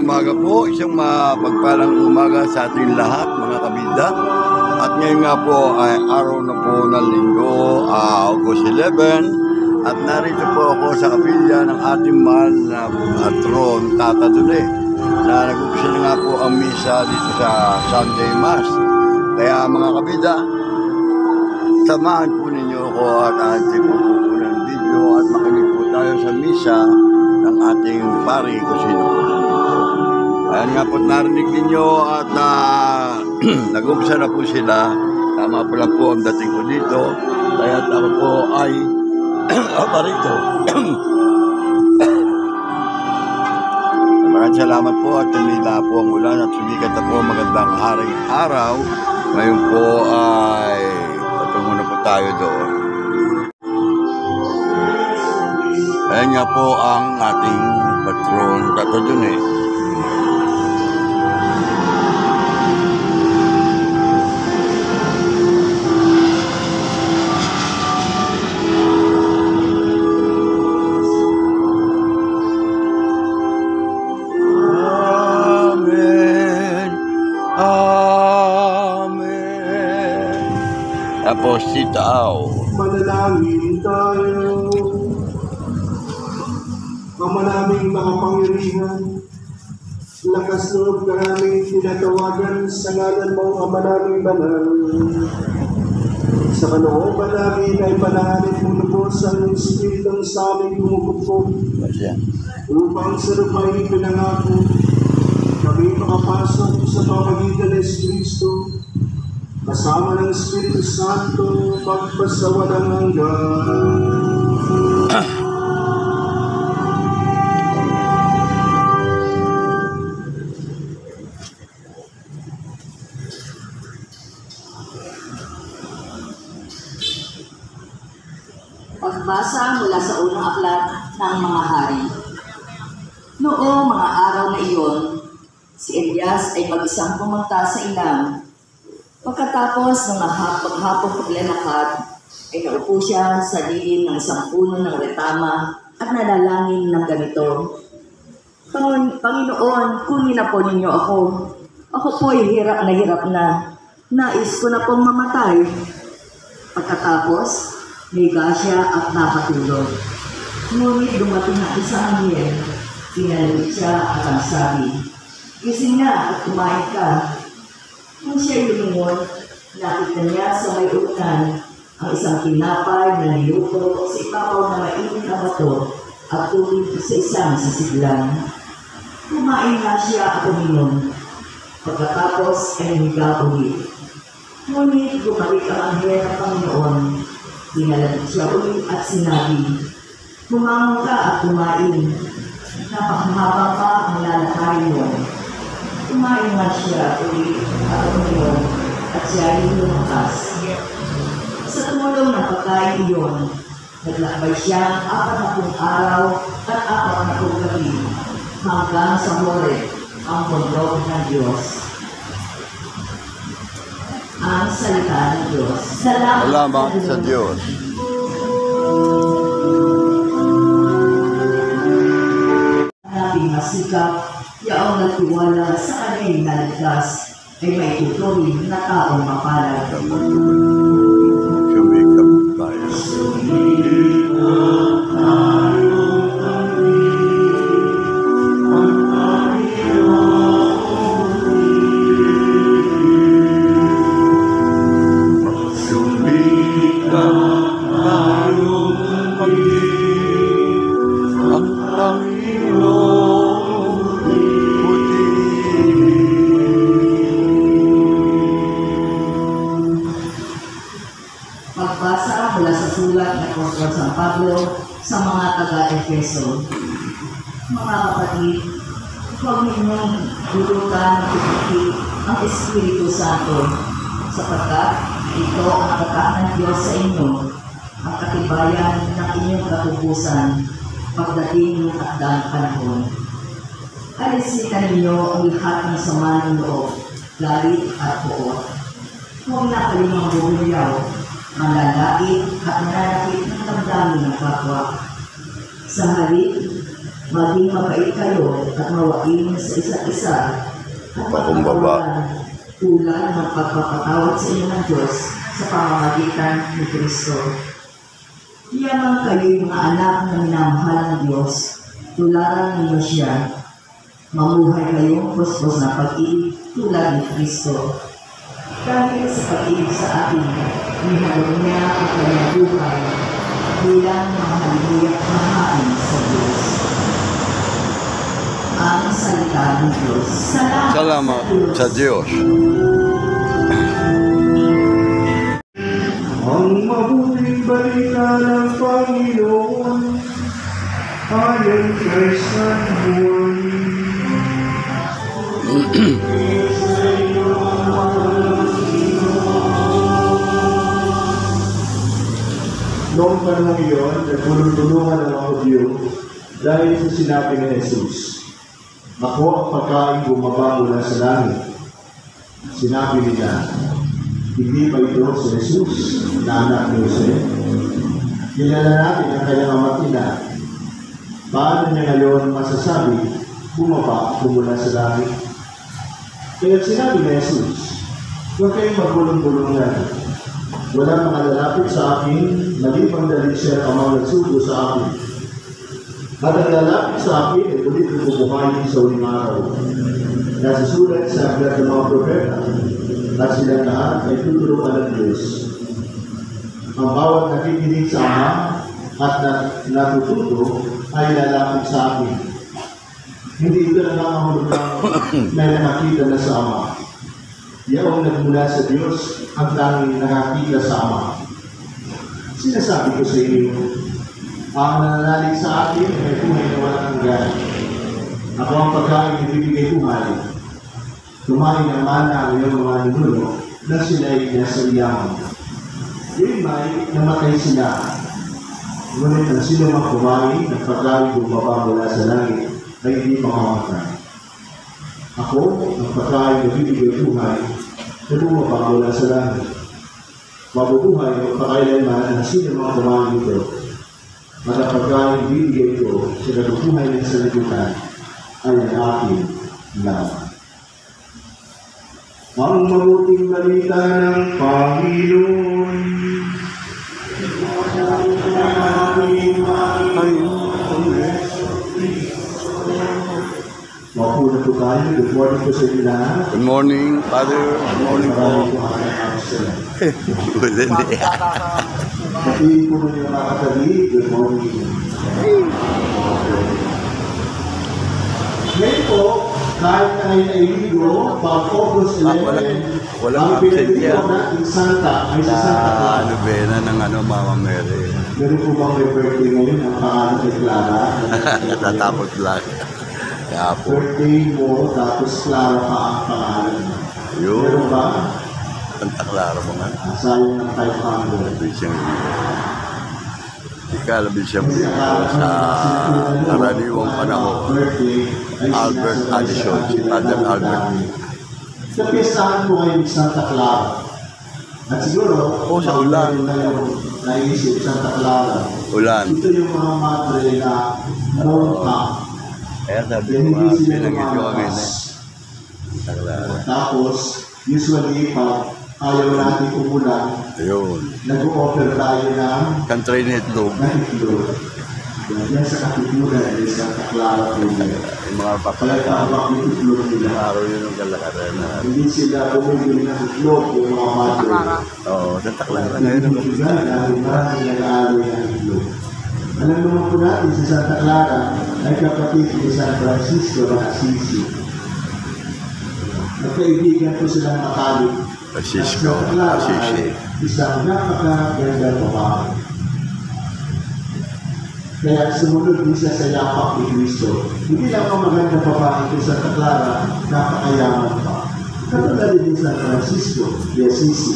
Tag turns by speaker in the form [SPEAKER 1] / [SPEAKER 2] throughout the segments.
[SPEAKER 1] umaga po, isang mapagpalang umaga sa ating lahat mga kabida. At ngayon nga po ay araw na po ng linggo, August 11. At narito po ako sa kapilya ng ating mahal na patron, Tata Dule, na nag-umpisa na nga po ang misa dito sa Sunday Mass. Kaya mga kabida, samahan po ninyo ako at ating po ng video at makinig po tayo sa misa ng ating pari kung sino. Ayan nga po narinig ninyo at nag-umpisa na po sila. Tama pala po ang dating ko dito. Kaya ako po ay parito. Maraming salamat po at tumila po ang ulan at sumikat na po magandang haring araw. Ngayon po ay patungo na po tayo doon. Ayan nga po ang ating patron, Tata Dule. Tapos sitaw.
[SPEAKER 2] Manalangin tayo. Ama naming makapangyarihan, lakas loob na naming tinatawagan sa ngalan mo, Ama naming banal. Sa kalooban namin ay panahanip mo lubos ang Espiritong sa aming kumukupok upang sa lupa'y pinangako kami makapasok sa pamagitan ng Kristo kasama ng Espiritu Santo magpasawalang hanggan.
[SPEAKER 3] Pagbasa mula sa unang aklat ng mga hari. Noong mga araw na iyon, si Elias ay mag-isang pumunta sa ilang. Pagkatapos ng maghapong paglalakad, ay naupo siya sa lilim ng isang puno ng retama at nanalangin ng ganito. Panginoon, kunin na po ninyo ako. Ako po ay hirap na. Nais ko na pong mamatay. Pagkatapos, higa siya at nakatulog. Ngunit dumating ang isang anghel. Pinalit siya at ang sabi, gising na at kumain ka. Nung siya'y lumingon, nakita niya sa may unan ang isang tinapay na niluto sa ibabaw na mainit na bato at tubig sa isang sisiglan. Kumain na siya at uminom. Pagkatapos ay higa ulit. Ngunit bumalik ang anghel ng Panginoon. Pinalapit siya ulit at sinabi, bumangon ka at kumain. Napakahaba pa ang lalakarin mo. Kumain nga siya ulit at uminom at siya ay lumakas. Sa tumulong ng pagkain iyon, naglakbay siya 40 araw at 40 gabi hanggang sa Horeb, ang bundok ng Diyos. Ang salita ng Diyos.
[SPEAKER 1] Salamat sa Diyos.
[SPEAKER 3] Hanapin masikap, yaong nagtiwala sa kanyang naligtas, ay may tutuloy na taong mapalad.
[SPEAKER 1] Sumikap tayo.
[SPEAKER 3] Magbasa mula sa sulat ng Apostol San Pablo sa mga taga-Efeso. Mga kapatid, huwag ninyong dudukan ng ipagkit ang Espiritu Santo, sapagkat ito ang kataan ng Diyos sa inyo, ang katibayan ng inyong katubusan, pagdating ng akdang panahon. Alisikan ninyo ang lahat ng sama ng loob, galit at puot. Huwag na kalimang bumulyaw, manlalait at mananakit ng damdamin ng kapwa. Sa halip, Maging mabait kayo at mawain sa isa't isa at
[SPEAKER 1] Pakumbaba.
[SPEAKER 3] tulad ng pagpapatawad sa inyo ng Diyos sa pamamagitan ni Kristo. Iyamang kayo'y mga anak na minamahal ng Diyos, tularan ninyo siya. Mamuhay kayong puspos na pag-ibig tulad ni Kristo. Dahil sa pag-ibig sa atin, nihalog niya ang kanyang buhay bilang mga halihuyang mahain sa Diyos. Ang salita ng Diyos.
[SPEAKER 1] Salamat sa Diyos.
[SPEAKER 2] Ang mabuting balita ng Panginoon ayon kay San Juan. Noong panahon iyon, nagtulong-tulungan ang mga Hudyo dahil sa sinabi ni Jesus, "Ako ang pagkain bumaba mula sa langit." Sinabi nila, "Hindi ba ito si Jesus na anak ni Jose? Kilala natin ang kanyang ama't ina. Paano niya ngayon masasabi, bumaba ako mula sa langit?" Kaya sinabi ni Jesus, "Huwag kayong magbulong-bulungan. Walang mga lalapit sa akin, maliban dahil siya ang nagsugo sa akin. At ang lalapit sa akin ay ulit ang bubuhayin sa uling araw. Nasusulat sa aklat ng mga propeta, at silang lahat ay tuturuan ng Diyos. Ang bawat nakikinig sa Ama at natututo ay lalapit sa akin. Hindi ito nangangahulog na nakakita na sa Ama. Yaong nagmula sa Diyos ang tanging nakakita sa Ama. Sinasabi ko sa inyo, ang nananalig sa akin ay buhay na walang hanggan. Ako ang pagkain na bibigay buhay. Kumain ng mana ang iyong mga ninuno na sila ay nasa iyaman. Yun may namatay sila. Ngunit ang sila mga kumain ng pagkain bumaba mula sa langit ay hindi makamatay. Ako ang pagkain na bibigay buhay na bumaba mula sa langit. Mabubuhay ang pakailanman ang sino mga kumain nito. At ang pagkain bibigay ito sa nabubuhay ng sanlibutan ay ang aking laman. Ang mabuting balita ng Panginoon. Mapuna po tayo. Good morning po sa inyo lahat.
[SPEAKER 1] Good morning, Father. Good morning po. Good morning.
[SPEAKER 2] Pati po mo yung mga katabi. Good morning. Ngayon po, kahit na ngayon ay ligo, pag August 11,
[SPEAKER 1] walang
[SPEAKER 2] ang
[SPEAKER 1] absent
[SPEAKER 2] pinagdito
[SPEAKER 1] yan.
[SPEAKER 2] natin Santa ay si Santa Clara.
[SPEAKER 1] Nobena ng Mama Mary.
[SPEAKER 2] Meron po bang may birthday ngayon ang pangalan kay Clara?
[SPEAKER 1] Natatapos lang. Kaya po.
[SPEAKER 2] Birthday mo, tapos Clara pa ang pangalan mo.
[SPEAKER 1] Yun.
[SPEAKER 2] Meron ba?
[SPEAKER 1] Santa Clara mo nga.
[SPEAKER 2] Sayang ng 500.
[SPEAKER 1] Labis siyang ikalabis siyang sa karaniwang panahon. Albert Addison, si Father Albert.
[SPEAKER 2] Sa piestahan po kayo ni Santa Clara. At siguro,
[SPEAKER 1] Sa ulan.
[SPEAKER 2] Naisip Santa Clara.
[SPEAKER 1] Ulan.
[SPEAKER 2] Ito yung mga madre na monka.
[SPEAKER 1] Kaya sabi
[SPEAKER 2] Yan
[SPEAKER 1] ko,
[SPEAKER 2] hindi sila
[SPEAKER 1] pinagin ko kami na.
[SPEAKER 2] lumalas.
[SPEAKER 1] Santa Clara.
[SPEAKER 2] Tapos, usually, pag ayaw natin umulan,
[SPEAKER 1] Ayun.
[SPEAKER 2] nag-o-offer tayo ng
[SPEAKER 1] Country net loob.
[SPEAKER 2] itlog. Yan sa kapitulan ay Santa Clara po nila.
[SPEAKER 1] Yung mga
[SPEAKER 2] Kaya
[SPEAKER 1] papalata.
[SPEAKER 2] tawag yung itlog nila.
[SPEAKER 1] Araw yun ang kalakaran na.
[SPEAKER 2] Hindi sila bumibili ng itlog yung mga madre.
[SPEAKER 1] Oo, Santa Clara. Ngayon ang
[SPEAKER 2] Hindi sila dahil maraming nag-aaroy ng itlog. Alam naman po natin si Santa Clara ay kapatid ni San Francisco ng Assisi. Magkaibigan po silang Catholic.
[SPEAKER 1] Francisco,
[SPEAKER 2] Santa Clara
[SPEAKER 1] Assisi.
[SPEAKER 2] ay isang napakaganda babae. Kaya sumunod din siya sa yapak ni Cristo. Hindi lang ang maganda babae kay Santa Clara, napakayaman pa. Katulad din San Francisco de Assisi.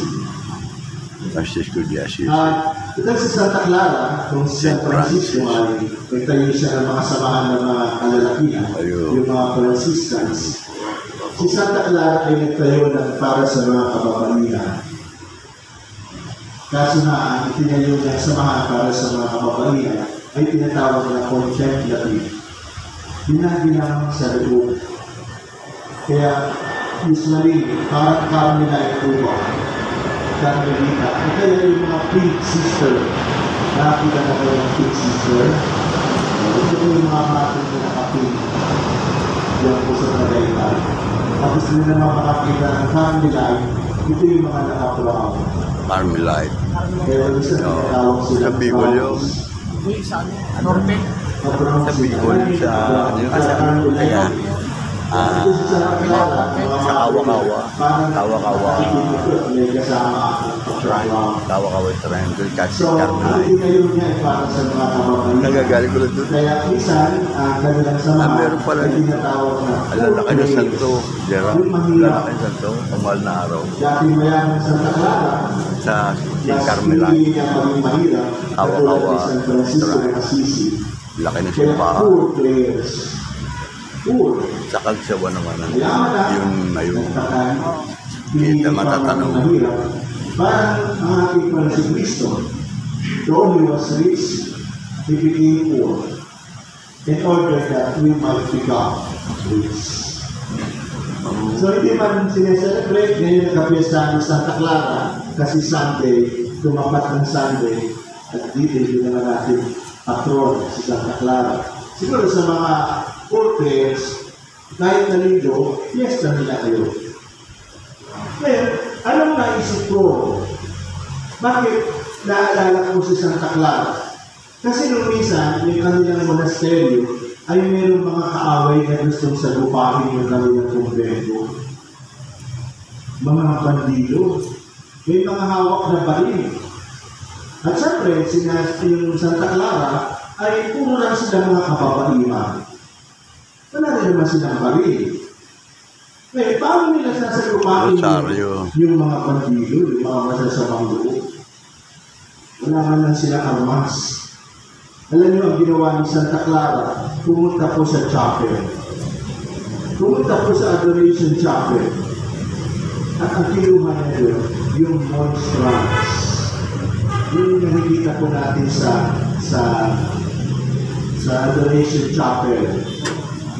[SPEAKER 1] Francisco de Assisi.
[SPEAKER 2] At ito si Santa Clara, kung si San Francisco ay nagtayo siya ng mga samahan ng mga kalalakihan,
[SPEAKER 1] Ayun.
[SPEAKER 2] yung mga Franciscans. Si Santa Clara ay nagtayo ng para sa mga kababaihan. Kaso na ang itinayo ng samahan para sa mga kababaihan ay tinatawag na contemplative. ginagawa sa loob. Kaya, usually, parang Carmela ito ba? Carmelita. At kaya yung mga pink sister, nakakita na kayo ng pink sister. Ito po yung mga matin na nakapink. Yan po sa Tagaytay. Tapos nila makakita ng Carmela, ito yung mga nakapulaw.
[SPEAKER 1] Carmelite.
[SPEAKER 2] Kaya isa tinatawag sila.
[SPEAKER 1] Sa Bicol yun. Sa Bicol, sa kaya sa Kawa-Kawa. Kawa-Kawa. Kawa-Kawa Triangle. Kasi Carmelite. Nagagaling ko lang doon.
[SPEAKER 2] Kaya minsan, kanilang sama
[SPEAKER 1] Meron pala
[SPEAKER 2] ay tinatawag na
[SPEAKER 1] lalaki ng santo. Jera. Lalaki ng santo. Kamal na araw.
[SPEAKER 2] dating mayaman sa Santa Clara,
[SPEAKER 1] Sa
[SPEAKER 2] mas
[SPEAKER 1] Carmelite.
[SPEAKER 2] hindi niya maging mahirap, katulad
[SPEAKER 1] Kawa-Kawa.
[SPEAKER 2] ni San Francisco de Assisi.
[SPEAKER 1] Laki ng
[SPEAKER 2] Kaya
[SPEAKER 1] simbahan.
[SPEAKER 2] poor players. Poor.
[SPEAKER 1] Sa Kagsawa naman.
[SPEAKER 2] Mayaman na.
[SPEAKER 1] Yun na yun.
[SPEAKER 2] Nagtakan.
[SPEAKER 1] Kita matatanong.
[SPEAKER 2] Mahirap. Parang ang ating pala si Cristo. Though he was rich, he became poor. In order that we might become rich. So hindi man sineselebrate ngayon ang kapiyastahan ng Santa Clara kasi Sunday, tumapat ng Sunday at dito na natin patron si Santa Clara. Siguro sa mga poor players, kahit na linggo, fiesta nila kayo. Ngayon, anong naisip ko? Bakit naalala ko si Santa Clara? Kasi nung minsan, yung kanilang monasteryo ay mayroong mga kaaway na gustong sagupahin yung kanilang kumbento. Mga bandido. May mga hawak na baril. At syempre, yung Santa Clara ay puro lang sila mga kababaihan. Wala rin naman silang baril. Ngayon, paano nila sasagupahin
[SPEAKER 1] Rosario.
[SPEAKER 2] yung mga bandido, yung mga masasamang loob? Wala man lang sila armas. Alam niyo ang ginawa ni Santa Clara, pumunta po sa chapel. Pumunta po sa Adoration Chapel. At ang kinuha niya doon, yung monstrance. Yung nakikita po natin sa Adoration Chapel.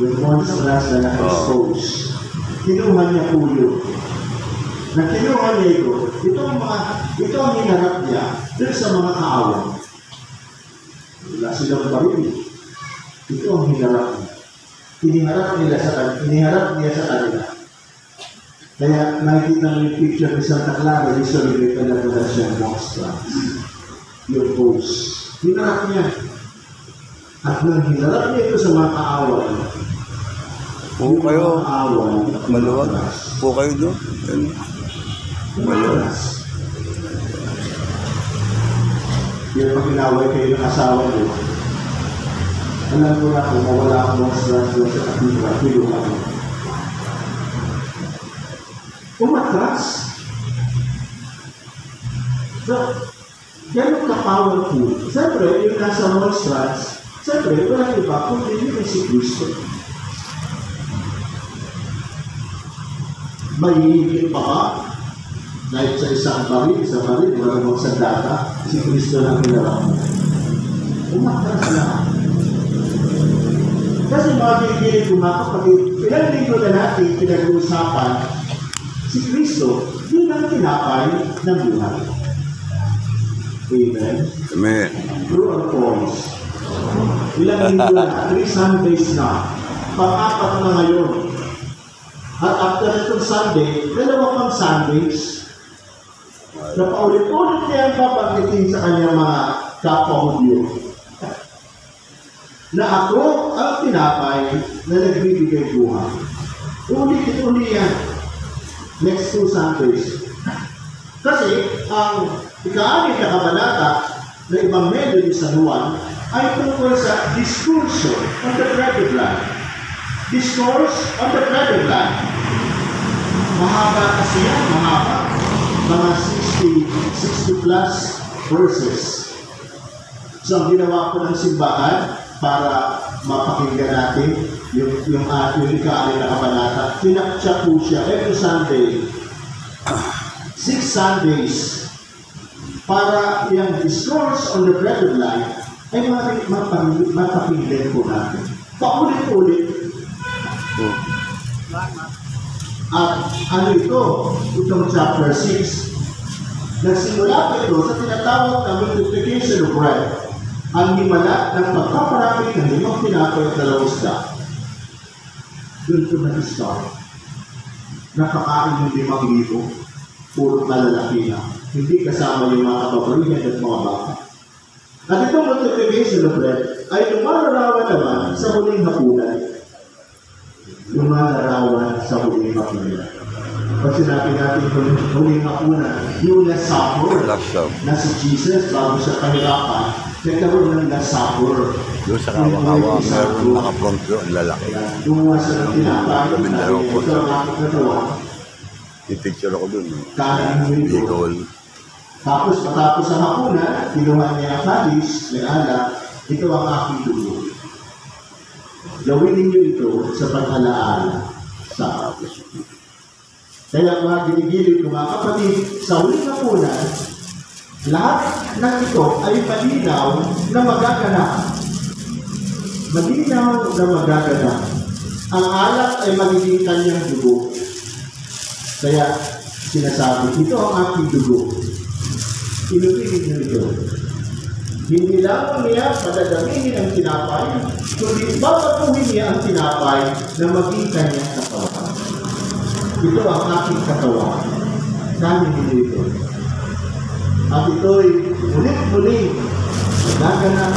[SPEAKER 2] Yung monstrance na naka-expose. Kinuha niya po yun. Na kinuha niya ito ang hinarap niya dun sa mga kaaway. Wala silang baril. Ito ang hinarap niya. Iniharap niya sa kanila. Kaya nakikita mo yung picture ni Santa Clara, usually may talaga siya monstrance. Yung pose. Hinarap niya. At nang hinarap niya ito sa mga kaaway,
[SPEAKER 1] Po kayo.
[SPEAKER 2] kaaway,
[SPEAKER 1] Maluwag. Po kayo doon. Maluwag.
[SPEAKER 2] Kaya pag inaway kayo ng asawa niyo, alam ko na kung mawala ang monstrance doon sa kapitra, tulungan mo. Umatras. So, ganun ka-powerful. Siyempre, yung nasa monstrance, siyempre, walang iba, kundi yun si Cristo. Mahihigit pa ba? Dahil sa isang baril, wala mong sandata, si Cristo lang hinarap. Umatras na. Kasi mga bigilin ko nga kapag ilang linggo na natin pinag-uusapan, si Cristo, yun ang tinapay ng buhay. Amen?
[SPEAKER 1] Amen.
[SPEAKER 2] True or false? Ilang linggo na, 3 Sundays na, pang-apat na ngayon. At after itong Sunday, 2 pang Sundays, na paulit-ulit niya ang papanggitin sa kanyang mga kapwa-Hudyo. Na ako ang tinapay na nagbibigay buhay. Ulit-ulit yan. Next 2 Sundays. Kasi ang ika-anim na kabanata na Ebanghelyo ni San Juan ay tungkol sa diskurso on the bread of life. Discourse on the bread of life. Mahaba kasi yan, mahaba. Mga 60 plus verses. So ang ginawa ko ng simbahan para mapakinggan natin yung ika-anim na kabanata, pinakcha po siya every Sunday. 6 Sundays para yung discourse on the bread of life ay mapakinggan po natin. paulit-ulit. At ano ito? Itong chapter 6. Nagsimula pa ito sa tinatawag na multiplication of bread, ang himala ng pagpaparami ng 5 tinapay at 2 isda. Doon ito nag-start. Nakakain yung 5,000, puro malalaki na. Hindi kasama yung mga kababarihan at mga bata. At itong multiplication of bread ay lumalarawan naman sa huling hapunan. Lumalarawan sa huling hapunan. Pag sinabi natin huling hapunan, yung Last Supper na si Jesus bago sa kahirapan, nagkaroon ng Last Supper.
[SPEAKER 1] Doon sa kawa-kawa, meron nakapront doon, lalaki.
[SPEAKER 2] Gumawa siya ng tinapay,
[SPEAKER 1] Lumindaro po.
[SPEAKER 2] ito ang aking nagawa.
[SPEAKER 1] I-picture ako doon.
[SPEAKER 2] Kanin mo ito.
[SPEAKER 1] Bicol.
[SPEAKER 2] Tapos matapos ang hapunan, kinuha niya ang hadis, may alak, ito ang aking dugo. Gawin ninyo ito sa pag-alaala sa akin. Kaya mga ginigilid ko mga kapatid, sa huling hapunan, lahat ng ito ay malinaw na magaganap. Malinaw na magaganap. Ang alak ay magiging kanyang dugo. Kaya sinasabi, ito ang aking dugo. Inutin niyo ito. Hindi lamang niya padadamihin ang tinapay, kundi babatuhin niya ang tinapay na maging kanyang katawan. Ito ang aking katawan. Kanin niyo ito. At ito'y ulit-ulit naganap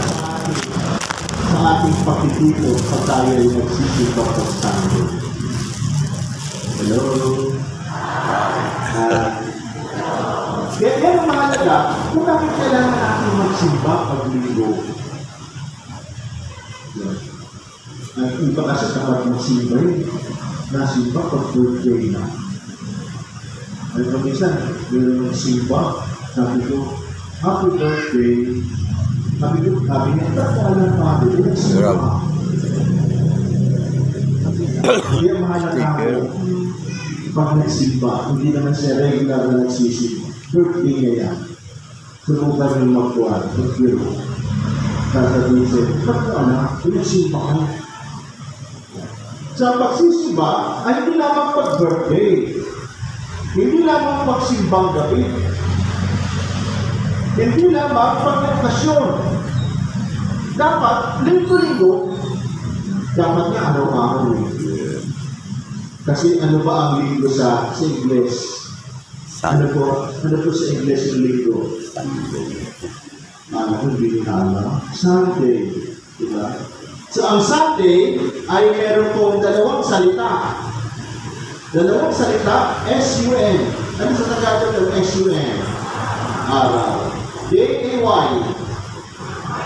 [SPEAKER 2] sa ating pakitito pag tayo ay nagsisipag sa santo. Hello? Kaya yan ang mahalaga kung bakit kailangan natin magsimba pag-linggo. Ang iba kasi kapag magsimba yun, nasimba pag-birthday na. Ay pag minsan, meron magsimba, sabi ko, happy birthday. Sabi niya, tataalan pa ako, nagsimba. Kaya mahalaga ako, pag nagsimba, hindi naman siya regular na nagsisimba. Birthday niya yan. Sunugan yung magkuhan, mag-hero. Sasabihin siya, ba't ka na? Pinagsimba ka. Sa pagsisimba, ay hindi lamang pag-birthday. Hindi lamang pagsimbang gabi. Hindi lamang pag-okasyon. Dapat, linggo-linggo, dapat niya araw-araw. Kasi ano ba ang linggo sa Ingles? Ano po sa Ingles yung linggo? Hindi nila. Sunday. Diba? So, ang Sunday ay meron pong 2 salita. 2 salita, S-U-N. Ano sa Tagalog ng S-U-N? Araw. D-A-Y.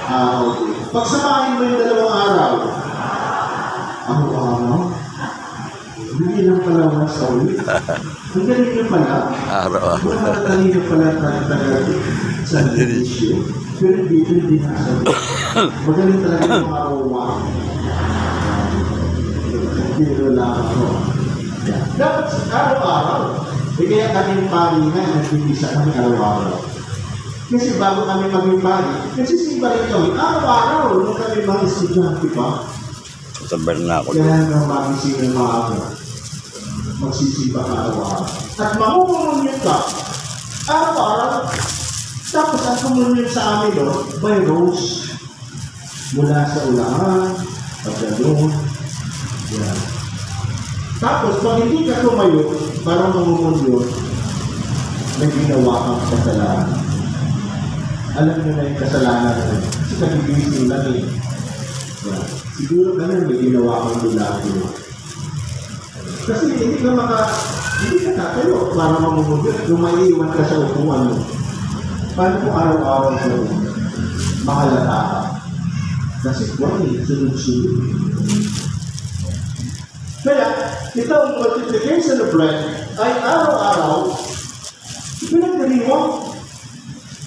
[SPEAKER 2] Okay. Pagsamahin mo yung 2 araw. Araw? Hindi lang pala mga sa ulit. Ang galing nyo pala.
[SPEAKER 1] Araw.
[SPEAKER 2] Ang galing pala talaga sa issue. Pero hindi na sa ulit. Magaling talaga yung mga Roma. Pero lang ako. Dapat araw-araw. Kaya kaming pari na, nagbibisa kami araw-araw. Kasi bago kami maging pari, kasi simba rin kami, araw-araw, nung kami mga estudyante pa.
[SPEAKER 1] Sa Bernacol.
[SPEAKER 2] Kaya nga magising ng maaga. Magsisimba ka araw-araw. At mamumunin ka, araw-araw. Tapos ang kumunyan sa amin, may rose. Mula sa ulangan, pagdalon. Yan. Tapos, pag hindi ka tumayo, para mamumunyon, may ginawa kang kasalanan. Alam nyo na yung kasalanan na yun. Kasi kagigising lang eh. Yan. Siguro ganun may ginawa kang dulagi. Kasi hindi ka tatayo para mamumunyon. Lumaiiwan ka sa upuan mo. Paano kung araw-araw ka rin? Mahalata ka. Kasi buwan eh, sunod-sunod. Kaya, itong multiplication of bread ay araw-araw pinagdaliwang.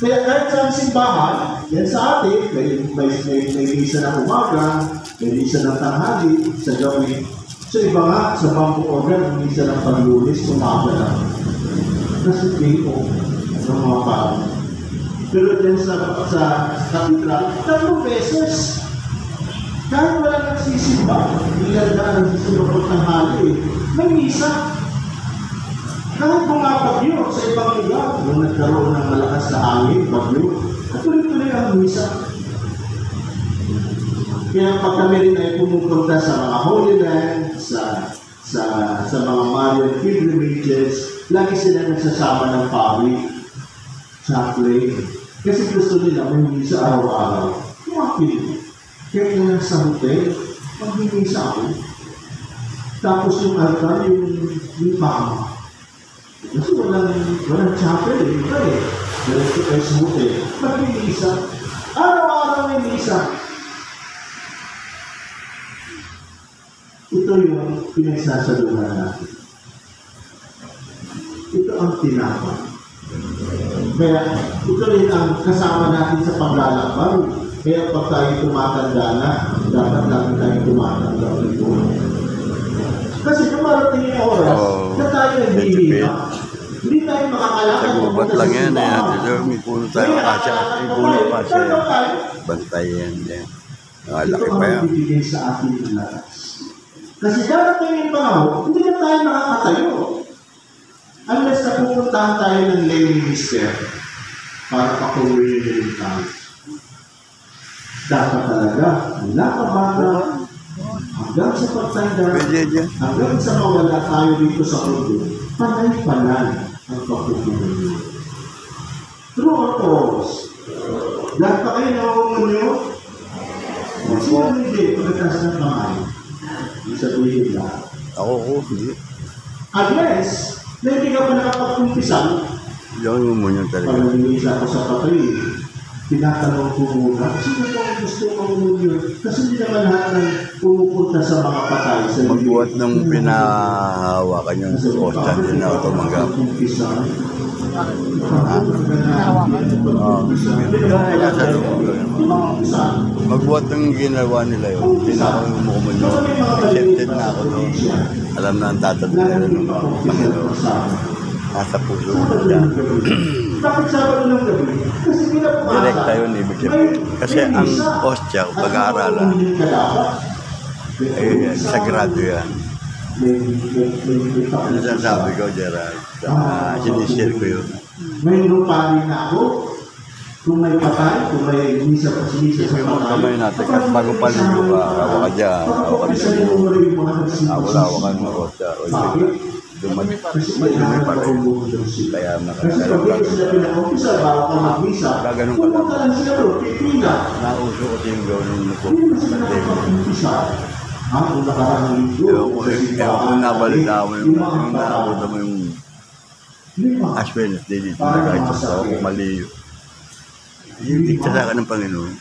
[SPEAKER 2] Kaya kahit sa simbahan, yan sa atin, may misa ng umaga, may misa ng tanghali, sa gabi. Sa iba nga, sa bangko order, may misa ng paglulis, umaga lang. Kasi day-o ng mga parang. Pero din sa katedral, 3 beses. Kahit wala nagsisimba, ilan na ang sinubot ng hali, may misa. Kahit bumabagyo sa ibang lugar, nung nagkaroon ng malakas na hangin, bagyo, at tuloy-tuloy ang misa. Kaya pag kami rin ay pumupunta sa mga Holy Land, sa mga Marian pilgrimages, lagi sila nagsasama ng pawis, chocolate. Kasi gusto nila may misa araw-araw. Kumapil. Kaya nga sa hotel, mag-misa ako. Tapos yung altar, yung pama. Kasi walang chapel eh. Ito eh. Diretso kayo sa hotel. Mag-misa. Araw-araw may misa. Ito yung pinagsasaluhan natin. Ito ang tinapay. Kaya ito rin ang kasama natin sa paglalakbay. Kaya pag tayo tumatanda na, dapat lagi tayo tumatanda ito. Kasi kumarating yung oras na tayo nagbibigay. Hindi tayo makakalakad.
[SPEAKER 1] Sa gubat lang yan eh. Dito may puno tayo kasya. May puno kasya. Bantay yan. Nakalaki pa yan.
[SPEAKER 2] Ito ang bibigay sa ating lakas. Kasi darating yung panahon, hindi na tayo nakakatayo. Unless na pupuntahan tayo ng lay minister para pakuloyin tayo. Dapat talaga, mula pa bata, hanggang sa pagtanda, hanggang sa mawala tayo dito sa mundo, panay-panay ang pakukuloyin. True or false? Lahat pa kayo nakukunyo? Sino hindi pagkatas ng kamay? Sabihin lang.
[SPEAKER 1] Ako, hindi.
[SPEAKER 2] Unless, na hindi ka pa nakapag-umpisan,
[SPEAKER 1] Diyan mo yun talaga.
[SPEAKER 2] pag nag-iisa ako sa patay, tinatanong ko muna, sino po ang gusto kong umunyo? Kasi hindi naman lahat ng pumupunta sa mga patay.
[SPEAKER 1] Magbuhat ng pinahawakan yung ostan din ako tumanggap. Magbuhat ng ginawa nila yun. Hindi na ako umukumunyo. Accepted na ako doon. Alam na ang tatagpuan ng Panginoon. Nasa puso ko siya.
[SPEAKER 2] Bakit Sabado ng gabi? Kasi pinapumasok.
[SPEAKER 1] Direkta yun, ibig sabihin. Kasi ang ostya, pag-aaralan, eh, sagrado yan. Ano sabi ko, Gerald? Sinishare ko yun.
[SPEAKER 2] May lupanin na ako. Kung may patay, kung may misa sa
[SPEAKER 1] Kasi yung mga kamay natin, kasi bago paligo ka, hawa ka dyan, hawa ka dyan. Wala, hawa ka ng ostya. Dumami pa rin. Kaya makakalaw ka. Gaganon ka lang. Nauso ko yung gawin mo po. Ewan ko nabalita mo yung naabuta mo yung Ash Wednesday dito na kahit sa ako mali yun. Yung dikta ng Panginoon.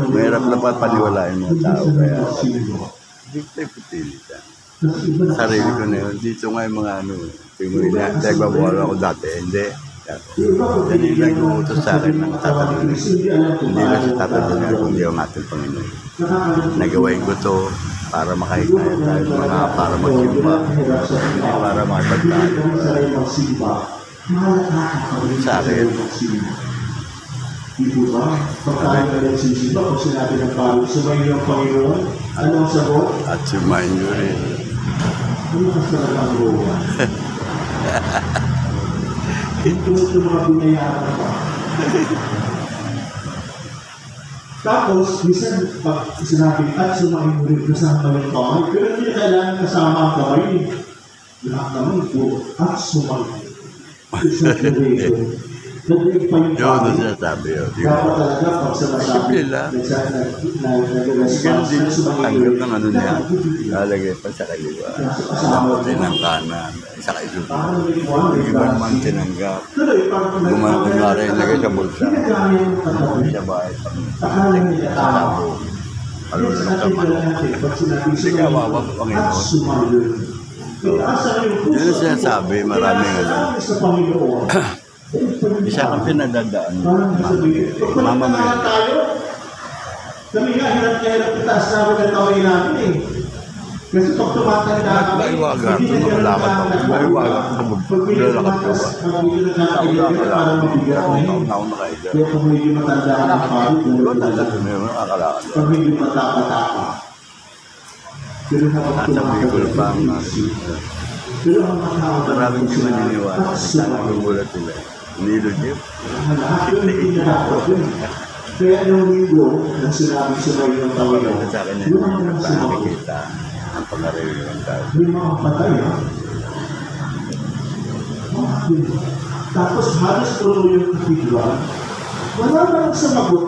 [SPEAKER 1] Mahirap na pa paniwalain mga tao. Kaya dikta yung pipilitan. Sarili ko na yun. Dito nga yung mga ano, nagbabuhala ako dati. Hindi. Yan yung nag-uutos sa akin ng tatanungin. Hindi na sa tatanungin kung di ang ating Panginoon. Nagawain ko to para makahikaya tayo mga para magsimba. Hindi para makipagtayo. Sa akin.
[SPEAKER 2] Di ba? Pagkain ka rin sisiba, kung sinabi ng palo, sumayin yung Panginoon, ano ang sagot?
[SPEAKER 1] At sumayin nyo rin.
[SPEAKER 2] Ano ang sarap ang rowa? Ito mga binayaran pa. Tapos, minsan, pag sinabi, at sumayin mo rin kasama yung kamay, pero hindi kailangan kasama ang kamay. Lahat naman po, at sumayin. Isang kuwego. Naging pa yung
[SPEAKER 1] Yun ang sinasabi yun.
[SPEAKER 2] dapat talaga pag sa
[SPEAKER 1] Simple lang. Ganun din tanggap ng ano niya. Lalagay pa sa kaliwa. Din ang kanan. Sa kaisupo. Yung iba naman tinanggap. Kunwari, lagay sa bulsa. Sa bahay. Sa tabo. Palulong sa manok. Hindi ka wawa sa Panginoon. Yun ang sinasabi. Maraming ano. Isa kang pinadadaan. Mama mo yun.
[SPEAKER 2] Kami nga, hirap-hirap itaas namin ang kamay namin eh. Kasi pag tumatanda kami,
[SPEAKER 1] Maiwagan.
[SPEAKER 2] hindi na ganun
[SPEAKER 1] Lakad ako.
[SPEAKER 2] ka-
[SPEAKER 1] Maiwagan.
[SPEAKER 2] Pag medyo
[SPEAKER 1] Lalakad ka
[SPEAKER 2] tumatas,
[SPEAKER 1] ba?
[SPEAKER 2] pag medyo nagkakailan ka, parang mabigat na yun.
[SPEAKER 1] Ako nakaida.
[SPEAKER 2] Kaya pag medyo matanda ka ng pagod,
[SPEAKER 1] Ikaw talaga may mga nakakalakad.
[SPEAKER 2] pag medyo matapatapa. Pero kapag
[SPEAKER 1] Nasa Bicol pa ang
[SPEAKER 2] pero ang mga tao,
[SPEAKER 1] maraming di maniniwala. Sana gugulat sila. Nilod yun.
[SPEAKER 2] lahat yun, hindi na dapat yun. Kaya nung linggo, nang sinabi sa may ng tawagan,
[SPEAKER 1] Sa akin na
[SPEAKER 2] yun ang mga
[SPEAKER 1] hindi
[SPEAKER 2] sinabi.
[SPEAKER 1] nakikita ang pangarili ng tao.
[SPEAKER 2] May mga patay, ha? Tapos halos puro yung katigwan. Wala na lang sumagot.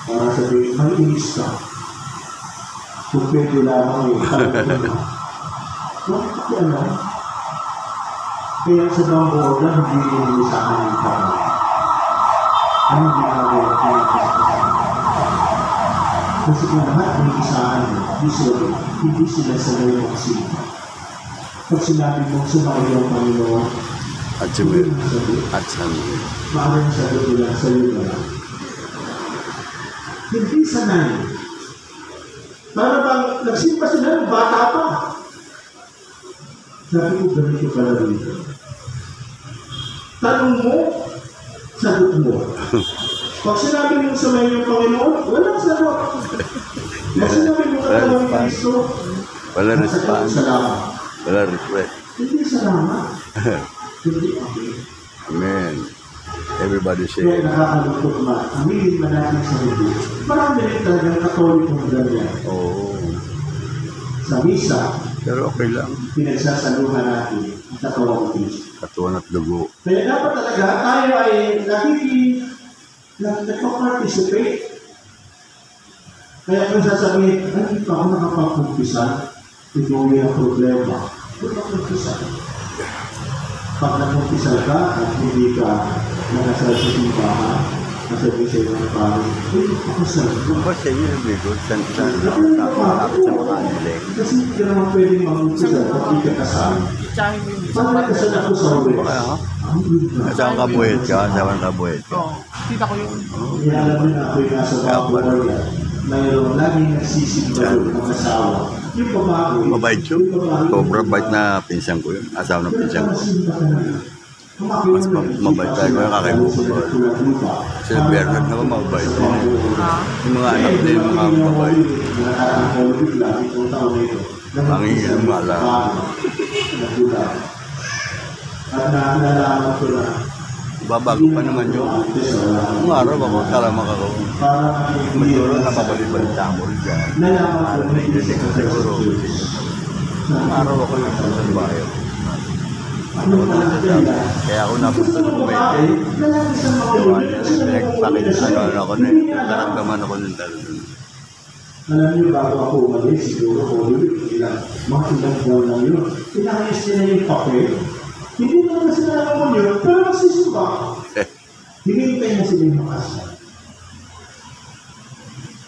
[SPEAKER 2] Para sabihin, may inis ka. Kung pwede lamang yung bakit ano? Kaya sa bangko na hindi nila sa akin yung parang. Anong ginagawa ko? Kasi kung lahat ng isahan, hindi sila sanay magsimba. Pag sinabi mong sumakay ang Panginoon,
[SPEAKER 1] At sumir. At Samuel.
[SPEAKER 2] maaaring sabi nila sa iyo na lang. Hindi sanay. Para bang nagsimba sila ng bata pa. Sabi ko, ganito pala dito. Tanong mo, sagot mo. Pag sinabi mo sa may yung Panginoon, walang sagot. Pag sinabi mo katawan ni Kristo,
[SPEAKER 1] Wala response.
[SPEAKER 2] salamat.
[SPEAKER 1] Wala request.
[SPEAKER 2] Hindi salamat. Hindi okay.
[SPEAKER 1] Amen. Everybody say
[SPEAKER 2] Kaya nakakalungkot na, aminin man natin sa hindi. Marami rin talagang katolikong ganyan.
[SPEAKER 1] Oo.
[SPEAKER 2] Sa misa,
[SPEAKER 1] Pero okay lang.
[SPEAKER 2] pinagsasaluhan natin ang katawang Kristo.
[SPEAKER 1] Katuan at dugo.
[SPEAKER 2] Kaya dapat talaga tayo ay nagpa-participate. Kaya kung sasabihin, ay, hindi pa ako nakapag-umpisa, ito yung problema. Huwag mag-umpisa. Pag nag-umpisa ka at hindi ka nakasal sa simbahan, nasabi sa iyo ng pari, ay, ako sa
[SPEAKER 1] Kung ba siya yun, Bigo? San nakakapit sa mga nilig.
[SPEAKER 2] kasi hindi ka naman pwedeng mag-umpisa at hindi ka kasal. Pag nagkasal ako sa uwi,
[SPEAKER 1] Kaya ha?
[SPEAKER 2] ang ganda.
[SPEAKER 1] Saan ka buhit ka? Saan ka buhit ka?
[SPEAKER 2] Kaya alam mo na ako'y nasa babuhay yan. Mayroon laging nagsisimba doon ang asawa. Yung babae.
[SPEAKER 1] Mabait yun. Sobra bait na pinsan ko yun. Asawa ng pinsan ko. Mas mabait tayo ko yung kakaibuko ko. Si Bernard naman mabait din. Yung mga anak din, yung mga mabait. Ang ingin mo alam.
[SPEAKER 2] At naalala ko na
[SPEAKER 1] Babago pa naman yun. Kung araw ako, kalama ka ko.
[SPEAKER 2] parang
[SPEAKER 1] Siguro napabalik-balik mo rin dyan.
[SPEAKER 2] nalaman ko na
[SPEAKER 1] Hindi ko siguro. Kung araw ako yung sa bayo.
[SPEAKER 2] ano pala ganda.
[SPEAKER 1] Kaya ako napunta ng Kuwaiti.
[SPEAKER 2] Lalaki sa mga
[SPEAKER 1] Pinagpakit ano ako na naramdaman ako ng talagang.
[SPEAKER 2] Alam niyo, bago ako umalis, siguro Holy Week, mga ilang buwan lang yun. Pinakayos nila yung papel. Hindi naman na sila naman yun, pero magsisimba. Hinihintay na sila yung makasal.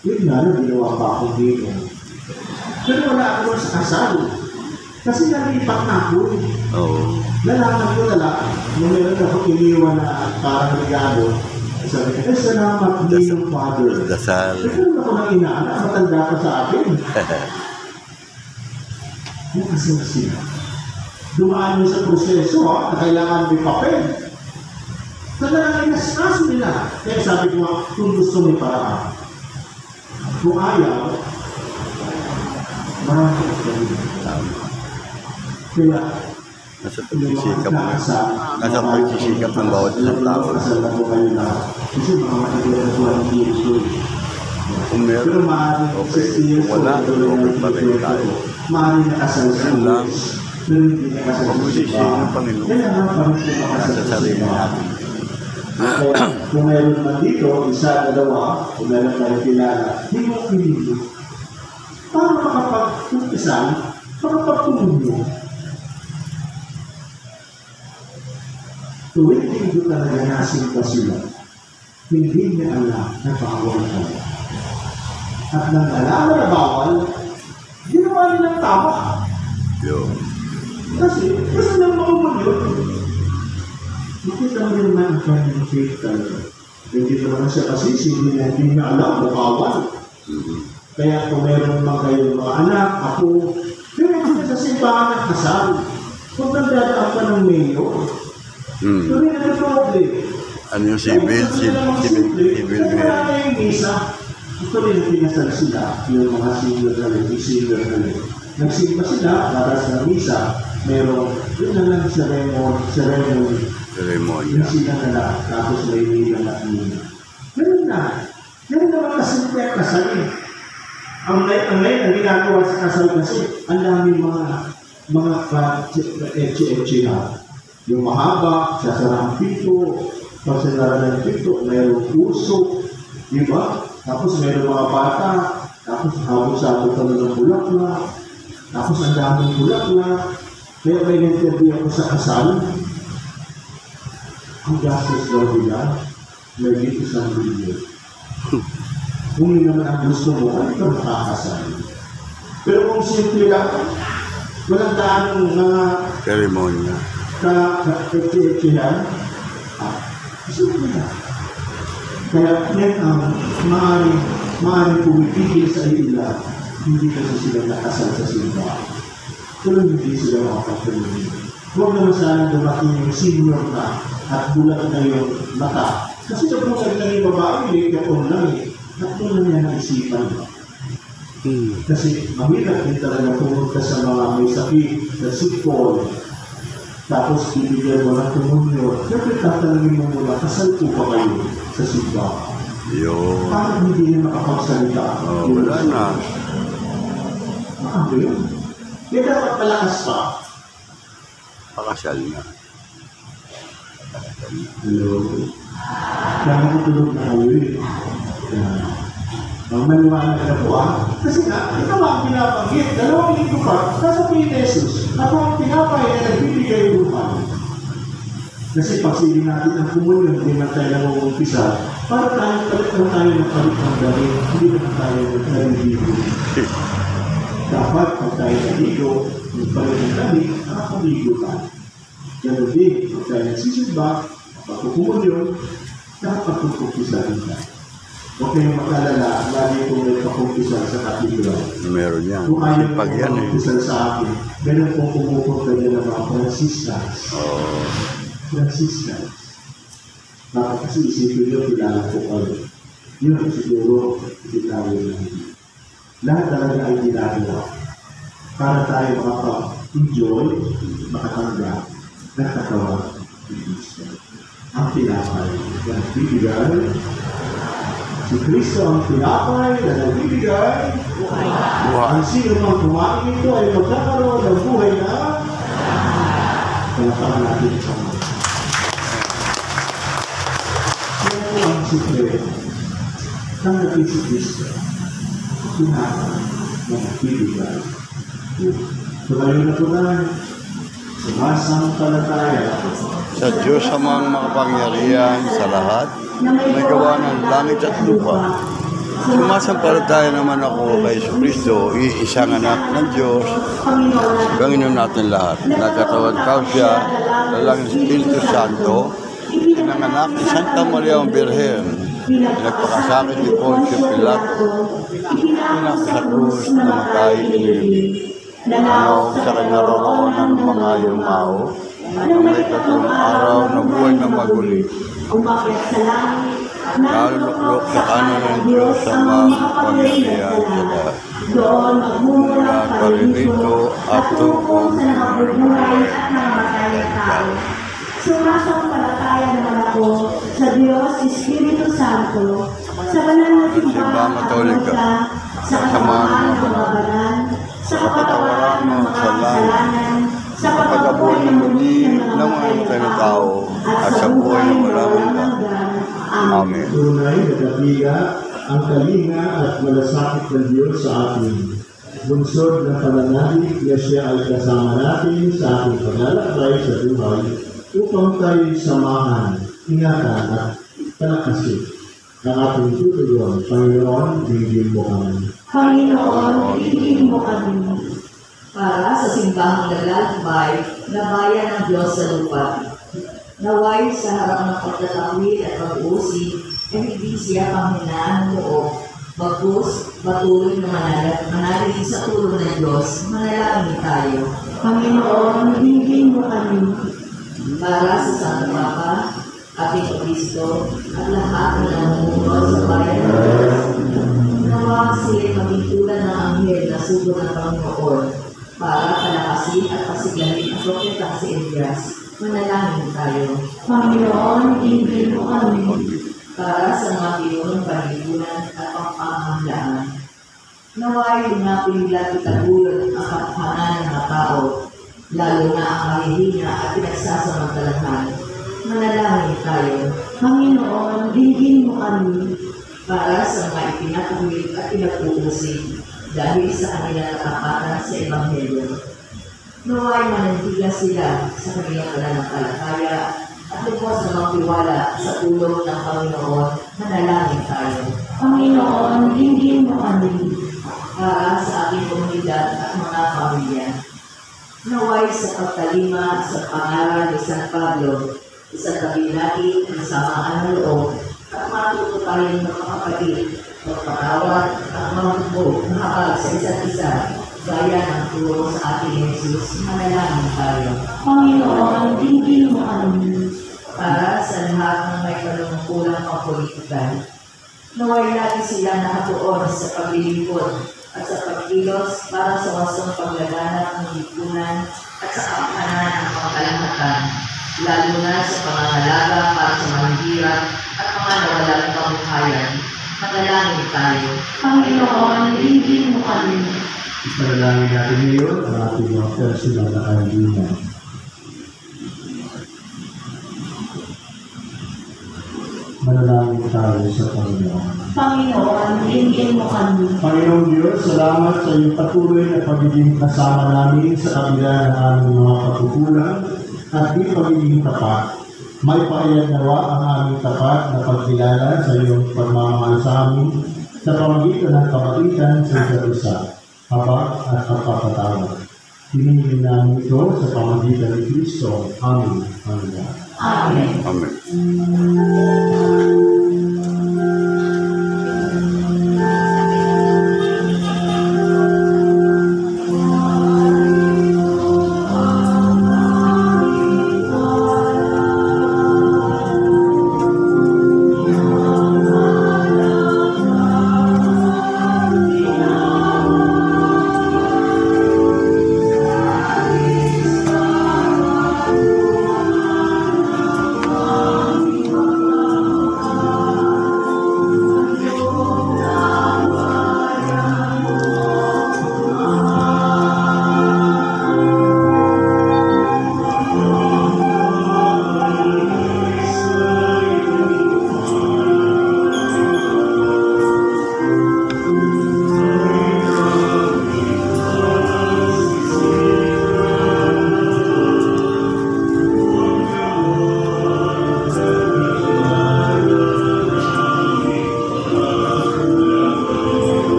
[SPEAKER 2] Yun nga, ginawa pa akong dito. Pero wala ako sa kasal. Kasi nalipat na ako.
[SPEAKER 1] Oo.
[SPEAKER 2] Nalaman ko na lang, nung meron ako iniwan na parang regalo, sabi ko, salamat yung Father.
[SPEAKER 1] Dasal.
[SPEAKER 2] Nagkaroon ako ng inaanak, matanda ka sa akin. Nakasal sila. Dumaan mo sa proseso, na kailangan may papel. Talagang inaskaso nila. Kaya sabi ko, kung gusto may paraan. Kung ayaw, marami ka gawin. Kaya,
[SPEAKER 1] Nasa pagsisikap mo. Nasa pagsisikap ng bawat isang tao.
[SPEAKER 2] kasal na po kayo lahat. Kasi mga matitira na po ang Diyos.
[SPEAKER 1] Kung meron,
[SPEAKER 2] Pero maaaring
[SPEAKER 1] okay.
[SPEAKER 2] 60 years
[SPEAKER 1] Wala,
[SPEAKER 2] old,
[SPEAKER 1] okay pa rin tayo.
[SPEAKER 2] maaaring nakasal sa
[SPEAKER 1] Yan lang.
[SPEAKER 2] Diyos. Pero hindi nakasal sa
[SPEAKER 1] Pag-usisip ng Panginoon.
[SPEAKER 2] Kaya nga pa rin po makasal
[SPEAKER 1] Nasa
[SPEAKER 2] sa
[SPEAKER 1] sarili
[SPEAKER 2] Diyos.
[SPEAKER 1] natin.
[SPEAKER 2] Kaya kung meron man dito, isa, dalawa, kung meron tayo kilala, hindi mo pinili. Para makapag-umpisan, makapag-tumulong. Tuwing hindi talaga nasin pa sila, hindi niya alam na bawal ka. At nang alaman na bawal, ginawa nilang tama.
[SPEAKER 1] Yun.
[SPEAKER 2] Kasi nang maumag yun. Makita mo rin naman ang kanyang faith talaga. Hindi naman siya kasi hindi niya alam na bawal. Kaya kung meron naman kayong mga anak, ako, meron ka sa simbahan ng kasal. Kung nagdadaan ka ng mayor, tuloy na yung problem.
[SPEAKER 1] Ano yung civil marriage?
[SPEAKER 2] Ito rin yung pinasal sila, yung mga senior na rin, yung senior na rin. Nagsimba sila, para sa misa, merong, yun na lang ceremony. Yung sila na lang, tapos may nila na nila. Ganun na. Ganun naman kasi kaya kasal eh. Ang ginagawa sa kasal kasi, ang daming mga etche-etche na. Yung mahaba, sasara ang pito, pag sinara ng pito, mayroong puso, di ba? Tapos mayroong mga bata, tapos habang-sabot kami ng bulaklak, tapos ang daming bulaklak. Kaya may interview ako sa kasal, ang gastos daw nila, may dito sa video. Kung yun naman ang gusto mo, ano ka makakasal? Pero kung simple lang, walang daanong mga
[SPEAKER 1] Ceremonya.
[SPEAKER 2] ka-etche-etchehan, simple lang. Kaya yan ang maaaring pumipigil sa ila, hindi kasi sila nakasal sa simbahan. Pero hindi sila makapatuloy. Huwag naman sana dumating yung senior na at bulat na yung mata. Kasi nabulat na yung babae, lekapon lang eh. At doon na yan ang isipan. Kasi mahirap din talaga pumunta sa mga may sakit na sipol. Tapos bibigyan mo ng tumunyo. Siyempre tatalagin mo muna, kasal po pa kayo sa simbahan.
[SPEAKER 1] Yun.
[SPEAKER 2] Parang hindi na makapagsalita.
[SPEAKER 1] Wala na.
[SPEAKER 2] Ano yun? Kaya dapat palakas pa.
[SPEAKER 1] Pakasal na.
[SPEAKER 2] Hello. Kaya matulog na kayo eh. Maniwala na po Kasi nga, ito ang pinapanggit. 2 linggo pa, sasabihin ni Jesus, at ang pinapay na nagbibigay lupa. Kasi pag sige natin ang kumunyon, hindi na tayo nang-umpisa, para tayo ng palit ng dami, hindi naman tayo nag-naligo. Dapat pag tayo naligo, yung palit ng dami, nakapaligo ka. Ganun din, pag tayo nagsisimba, pagkukumunyon, nakapagkukumpisa rin tayo. Huwag kayong mag-alala, lagi kong nagpakumpisal sa katedral.
[SPEAKER 1] Meron yan.
[SPEAKER 2] Kung ayaw
[SPEAKER 1] Pag yan eh.
[SPEAKER 2] kumpisal sa akin, ganun kong pumupunta niya ng mga Franciscans. Franciscans. Bakit kasi isipin nyo, kilala ko kayo. Yun, siguro, kilala nyo. Lahat talaga ay ginagawa para tayo makapag-enjoy, makatanggap, nakatawa, ang pinapay. Yan, bibigay. Si Kristo ang pinapay na nagbibigay. Ang sino mang kumain ito ay magkakaroon ng buhay na palakpakan natin sa mga. Yan po ang sikreto. Tanggapin si Kristo. Pinapay na nagbibigay. Tumayo na po na. Sumasampalataya
[SPEAKER 1] Sa Diyos amang makapangyarihan sa lahat, may gawa ng langit at lupa. Sumasampalataya naman ako kay Kristo, isang anak ng Diyos, Panginoon natin lahat. Nagkatawan ka siya, lalang Espiritu Santo, pinanganak ni Santa Maria ang Birhen, nagpakasakit ni Poncio Pilato, pinakasakit sa krus na matay inilibing. Sa kinaroroonan ng mga yumao, ang may 3 araw na buhay na maguli. Naluluklok sa kanan ng Diyos sa mga pangyarihan sa lahat. Mula pa rin dito at tukong
[SPEAKER 4] Sumasampalataya naman ako sa Diyos, Espiritu Santo, sa banal na simbahang Katolika, sa kasamahan ng mga banal, sa kapatawaran ng mga kasalanan, sa pagkabuhay ng muli ng mga
[SPEAKER 1] namatay na tao at sa buhay na walang hanggan. Amen.
[SPEAKER 2] tunay na dapiga ang kalinga at malasakit ng Diyos sa atin. Bunsod na pananalig na siya ay kasama natin sa ating paglalakbay sa buhay upang tayo samahan, ingatan at palakasin. Ang ating tutulong, Panginoon, bigyan mo kami.
[SPEAKER 4] Panginoon, ibigin mo kami.
[SPEAKER 3] Para sa simbahang lalakbay na bayan ng Diyos sa lupa. Naway sa harap ng pagtatawid at pag-uusig, ay hindi siya panghinaan ng loob, bagkus Patuloy na manalig sa tulong ng Diyos, manalangin tayo.
[SPEAKER 4] Panginoon, hingin mo kami.
[SPEAKER 3] Para sa Santo Papa, ating Kristo, at lahat ng namumuno sa bayan ng Diyos, nawa sila maging tulad ng anghel na sugo ng Panginoon, para palakasin at pasiglahin ang propeta si Elias. Manalangin tayo.
[SPEAKER 4] Panginoon, hingin mo kami.
[SPEAKER 3] Para sa mga pinunong panlipunan at pangpanganglaan. Naway lumapin nila itagulot ang katotohanan ng mga tao, lalo na ang mahihina at pinagsasamantalahan. Manalangin tayo.
[SPEAKER 4] Panginoon, hingin mo kami.
[SPEAKER 3] Para sa mga ipinatuloy at pinag-uusig dahil sa kanilang katapatan sa Ebanghelyo. Naway manantiga sila sa kanilang pananampalataya at lubos na magtiwala sa tulong ng Panginoon. Manalangin tayo.
[SPEAKER 4] Panginoon, hingin mo kami.
[SPEAKER 3] Para sa aking komunidad at mga pamilya. Naway sa pagtalima sa pangalan ni San Pablo, isang kabilati ng samaan ng loob at matuto tayong mga kapatid, magpatawad at mahubo mahapag sa isa't isa, gaya ng turo sa ating Jesus. Manalangin tayo.
[SPEAKER 4] Panginoon, hingin mo kami.
[SPEAKER 3] Para sa lahat ng may panunungkulang pangpolitika, naway lagi sila nakatuon sa paglilingkod at sa pagkilos para sa wasong paglaganap ng lipunan at sa kapakanan ng pangkalahatan, lalo na sa pangangalaga para sa mahihirap at mga nawalang kabuhayan. Manalangin tayo.
[SPEAKER 4] Panginoon, hingin mo kami.
[SPEAKER 2] Ipanalangin natin ngayon ang ating mga personal na kaibigan. Manalangin tayo sa Panginoon.
[SPEAKER 4] Panginoon, hingin mo kami.
[SPEAKER 2] Panginoong Diyos, salamat sa iyong patuloy na pagiging kasama namin sa kabila ng aming mga pagkukulang at di pagiging tapat. May paayanawa ang aming tapat na pagkilala sa iyong pagmamahal sa amin sa pamagitan ng kabatitan sa isa't isa, habag at pagpapatawad. Hinihingin namin ito sa pamagitan ni Kristo. Amen. Amen.
[SPEAKER 3] Amen.
[SPEAKER 1] Amen.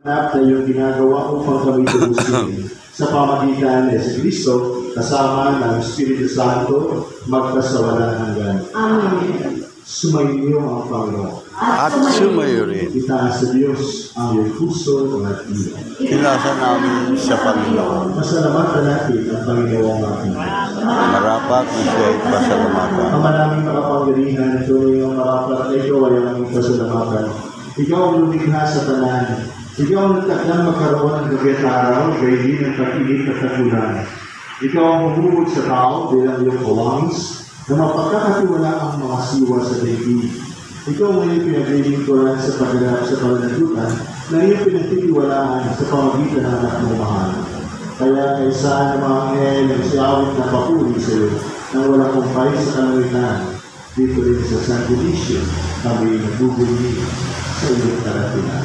[SPEAKER 2] Na iyong ginagawa upang kami tubusin sa pamagitan ni Kristo kasama ng Espiritu Santo magkasawalan hanggan.
[SPEAKER 4] Amen.
[SPEAKER 2] Sumainyo ang Panginoon.
[SPEAKER 1] At sumayo rin.
[SPEAKER 2] Itaas sa Diyos ang iyong puso at iyo.
[SPEAKER 1] Kilasa namin sa Panginoon.
[SPEAKER 2] Pasalamatan natin ang Panginoong ating Diyos.
[SPEAKER 1] Marapat na siya ay pasalamatan.
[SPEAKER 2] Ang maraming makapangyarihan, tunay ang marapat na ikaw ay aming pasalamatan. Ikaw ang lumikha sa tanan. Ikaw ang nagtakdang magkaroon ng gabi at araw, gayon ng pag-init at kagulan. Ikaw ang humuhod sa tao bilang iyong kawangis, na mapagkakatiwala ang mga siwa sa daigdig. Ikaw ang iyong pinaglilingkuran sa pagganap sa pananagutan, na iyong pinagtitiwalaan sa pamagitan ng anak ng mahal. Kaya kaysa ng mga anghel ang siyawit na papuri sa iyo, nang walang kumpay sa kalangitan, dito rin sa San Dionisio, kami nagbubuli sa iyong karatinan.